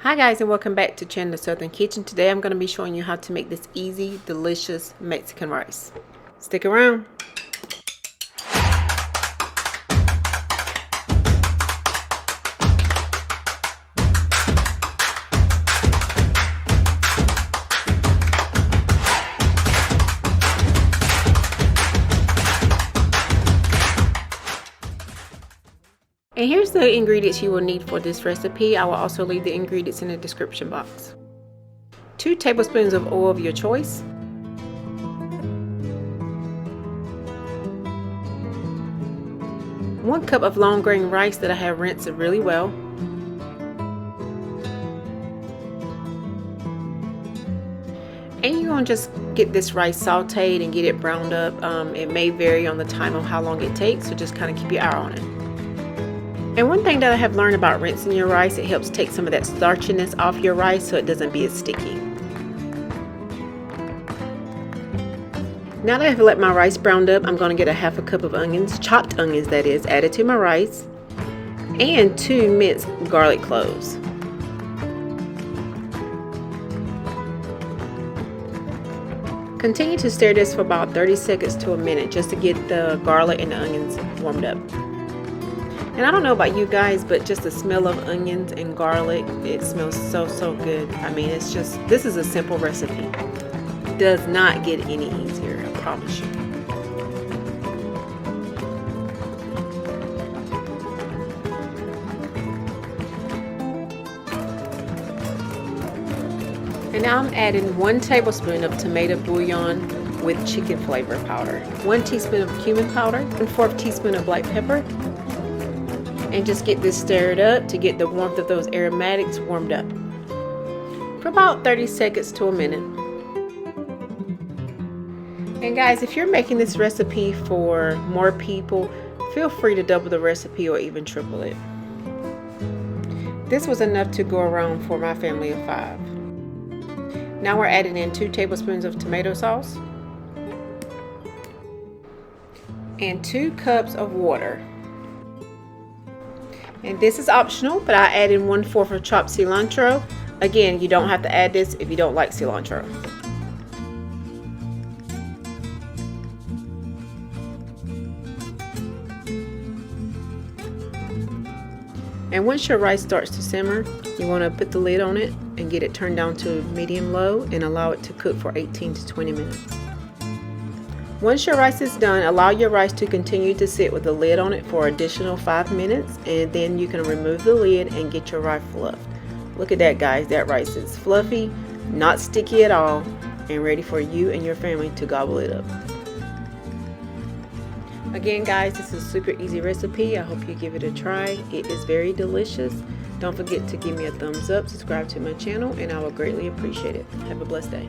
Hi guys, and welcome back to Chandler's Southern Kitchen. Today I'm going to be showing you how to make this easy, delicious Mexican rice. Stick around. And here's the ingredients you will need for this recipe. I will also leave the ingredients in the description box. 2 tablespoons of oil of your choice. 1 cup of long grain rice that I have rinsed really well. And you're going to just get this rice sauteed and get it browned up. It may vary on the time of how long it takes, so just kind of keep your eye on it. And one thing that I have learned about rinsing your rice, it helps take some of that starchiness off your rice so it doesn't be as sticky. Now that I've let my rice browned up, I'm going to get a 1/2 cup of onions, chopped onions that is, added to my rice, and 2 minced garlic cloves. Continue to stir this for about 30 seconds to a minute just to get the garlic and the onions warmed up. And I don't know about you guys, but just the smell of onions and garlic, it smells so good. I mean, it's just, this is a simple recipe. It does not get any easier, I promise you. And now I'm adding 1 tablespoon of tomato bouillon with chicken flavor powder, 1 teaspoon of cumin powder, 1/4 teaspoon of black pepper, and just get this stirred up to get the warmth of those aromatics warmed up for about 30 seconds to a minute. And guys, if you're making this recipe for more people, feel free to double the recipe or even triple it. This was enough to go around for my family of 5. Now we're adding in 2 tablespoons of tomato sauce and 2 cups of water. And this is optional, but I add in 1/4 of chopped cilantro. Again, you don't have to add this if you don't like cilantro. And once your rice starts to simmer, you want to put the lid on it and get it turned down to medium-low and allow it to cook for 18 to 20 minutes. Once your rice is done, allow your rice to continue to sit with the lid on it for additional 5 minutes, and then you can remove the lid and get your rice fluffed. Look at that, guys. That rice is fluffy, not sticky at all, and ready for you and your family to gobble it up. Again, guys, this is a super easy recipe. I hope you give it a try. It is very delicious. Don't forget to give me a thumbs up, subscribe to my channel, and I will greatly appreciate it. Have a blessed day.